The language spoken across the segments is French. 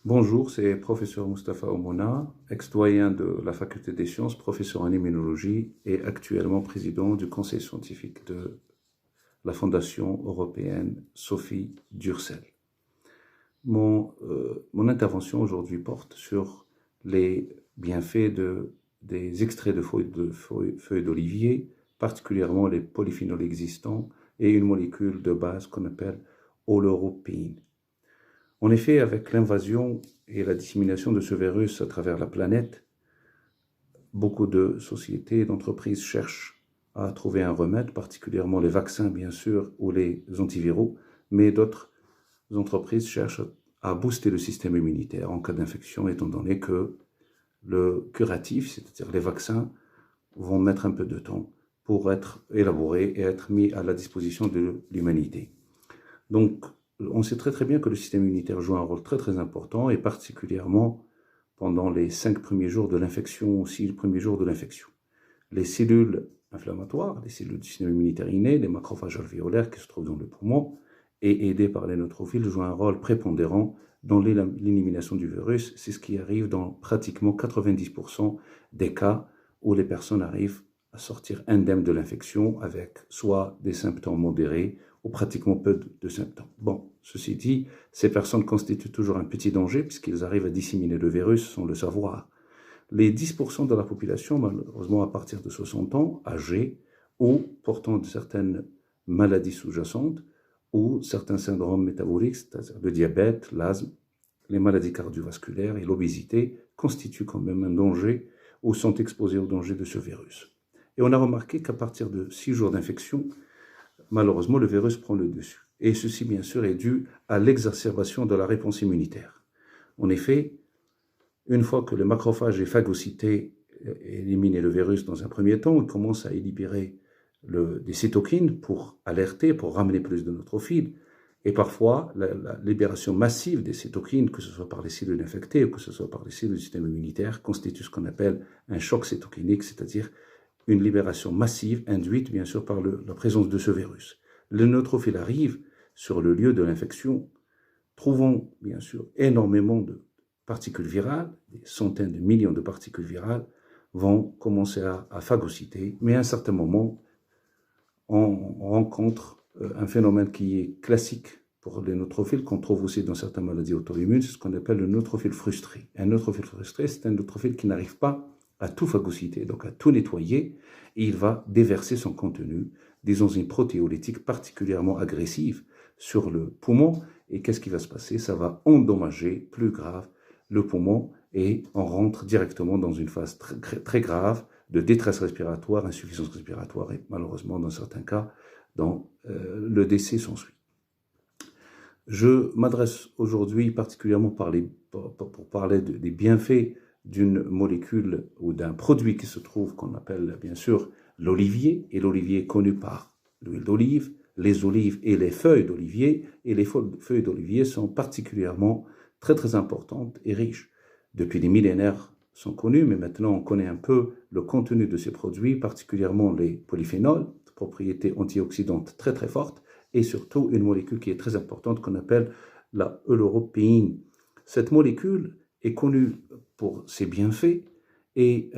Bonjour, c'est professeur Mustapha Oumouna, ex-doyen de la faculté des sciences, professeur en immunologie et actuellement président du conseil scientifique de la Fondation européenne Sophie Durcel. Mon intervention aujourd'hui porte sur les bienfaits des extraits de feuilles d'olivier, particulièrement les polyphénols existants et une molécule de base qu'on appelle oleuropéine. En effet, avec l'invasion et la dissémination de ce virus à travers la planète, beaucoup de sociétés et d'entreprises cherchent à trouver un remède, particulièrement les vaccins, bien sûr, ou les antiviraux, mais d'autres entreprises cherchent à booster le système immunitaire en cas d'infection, étant donné que le curatif, c'est-à-dire les vaccins, vont mettre un peu de temps pour être élaborés et être mis à la disposition de l'humanité. Donc, on sait très bien que le système immunitaire joue un rôle très important, et particulièrement pendant les 5 premiers jours de l'infection, aussi les premiers jours de l'infection. Les cellules inflammatoires, les cellules du système immunitaire inné, les macrophages alvéolaires qui se trouvent dans le poumon, et aidés par les neutrophiles, jouent un rôle prépondérant dans l'élimination du virus. C'est ce qui arrive dans pratiquement 90% des cas où les personnes arrivent à sortir indemnes de l'infection avec soit des symptômes modérés ou pratiquement peu de symptômes. Bon, ceci dit, ces personnes constituent toujours un petit danger puisqu'ils arrivent à disséminer le virus sans le savoir. Les 10% de la population, malheureusement à partir de 60 ans, âgés ou portant de certaines maladies sous-jacentes ou certains syndromes métaboliques, c'est-à-dire le diabète, l'asthme, les maladies cardiovasculaires et l'obésité, constituent quand même un danger ou sont exposés au danger de ce virus. Et on a remarqué qu'à partir de 6 jours d'infection, malheureusement, le virus prend le dessus. Et ceci, bien sûr, est dû à l'exacerbation de la réponse immunitaire. En effet, une fois que le macrophage est phagocyté et éliminé le virus dans un premier temps, il commence à libérer des cytokines pour alerter, pour ramener plus de neutrophiles. Et parfois, la libération massive des cytokines, que ce soit par les cellules infectées ou que ce soit par les cellules du système immunitaire, constitue ce qu'on appelle un choc cytokinique, c'est-à-dire une libération massive induite, bien sûr, par la présence de ce virus. Le neutrophile arrive sur le lieu de l'infection, trouvant, bien sûr, énormément de particules virales, des centaines de millions de particules virales vont commencer à phagocyter, mais à un certain moment, on rencontre un phénomène qui est classique pour les neutrophiles, qu'on trouve aussi dans certaines maladies auto-immunes, c'est ce qu'on appelle le neutrophile frustré. Un neutrophile frustré, c'est un neutrophile qui n'arrive pas à tout phagocyter, donc à tout nettoyer, et il va déverser son contenu, des enzymes protéolytiques particulièrement agressives sur le poumon, et qu'est-ce qui va se passer? Ça va endommager, plus grave, le poumon, et on rentre directement dans une phase très grave de détresse respiratoire, insuffisance respiratoire, et malheureusement, dans certains cas, le décès s'ensuit. Je m'adresse aujourd'hui particulièrement pour parler des bienfaits d'une molécule ou d'un produit qui se trouve, qu'on appelle bien sûr l'olivier, et l'olivier est connu par l'huile d'olive, les olives et les feuilles d'olivier, et les feuilles d'olivier sont particulièrement très importantes et riches. Depuis des millénaires sont connues, mais maintenant on connaît un peu le contenu de ces produits, particulièrement les polyphénols, propriétés antioxydantes très fortes, et surtout une molécule qui est très importante qu'on appelle la oleuropéine. Cette molécule est connue pour ses bienfaits et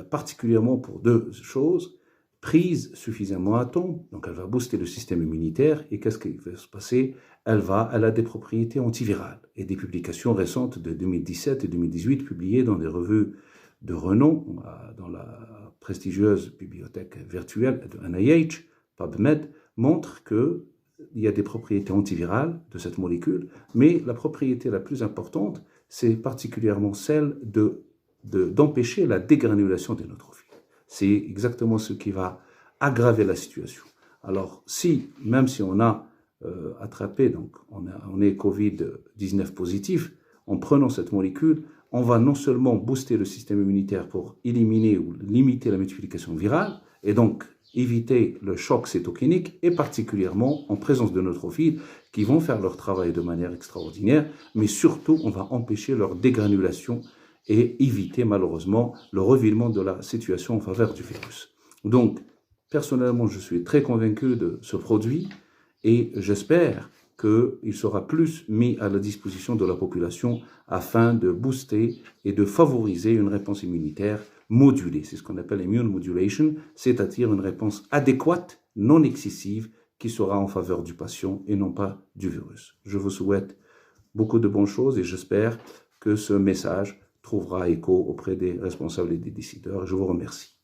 particulièrement pour deux choses. Prise suffisamment à temps, donc elle va booster le système immunitaire, et qu'est-ce qui va se passer? Elle a des propriétés antivirales, et des publications récentes de 2017 et 2018 publiées dans des revues de renom, dans la prestigieuse bibliothèque virtuelle de NIH, PubMed, montrent qu'il y a des propriétés antivirales de cette molécule, mais la propriété la plus importante, c'est particulièrement celle d'empêcher la dégranulation des neutrophiles. C'est exactement ce qui va aggraver la situation. Alors, même si on a attrapé, donc on est Covid-19 positif, en prenant cette molécule, on va non seulement booster le système immunitaire pour éliminer ou limiter la multiplication virale, et donc éviter le choc cytokinique, et particulièrement en présence de neutrophiles qui vont faire leur travail de manière extraordinaire, mais surtout on va empêcher leur dégranulation et éviter malheureusement le revirement de la situation en faveur du virus. Donc, personnellement, je suis très convaincu de ce produit, et j'espère qu'il sera plus mis à la disposition de la population afin de booster et de favoriser une réponse immunitaire modulée. C'est ce qu'on appelle immune modulation, c'est-à-dire une réponse adéquate, non excessive, qui sera en faveur du patient et non pas du virus. Je vous souhaite beaucoup de bonnes choses et j'espère que ce message trouvera écho auprès des responsables et des décideurs. Je vous remercie.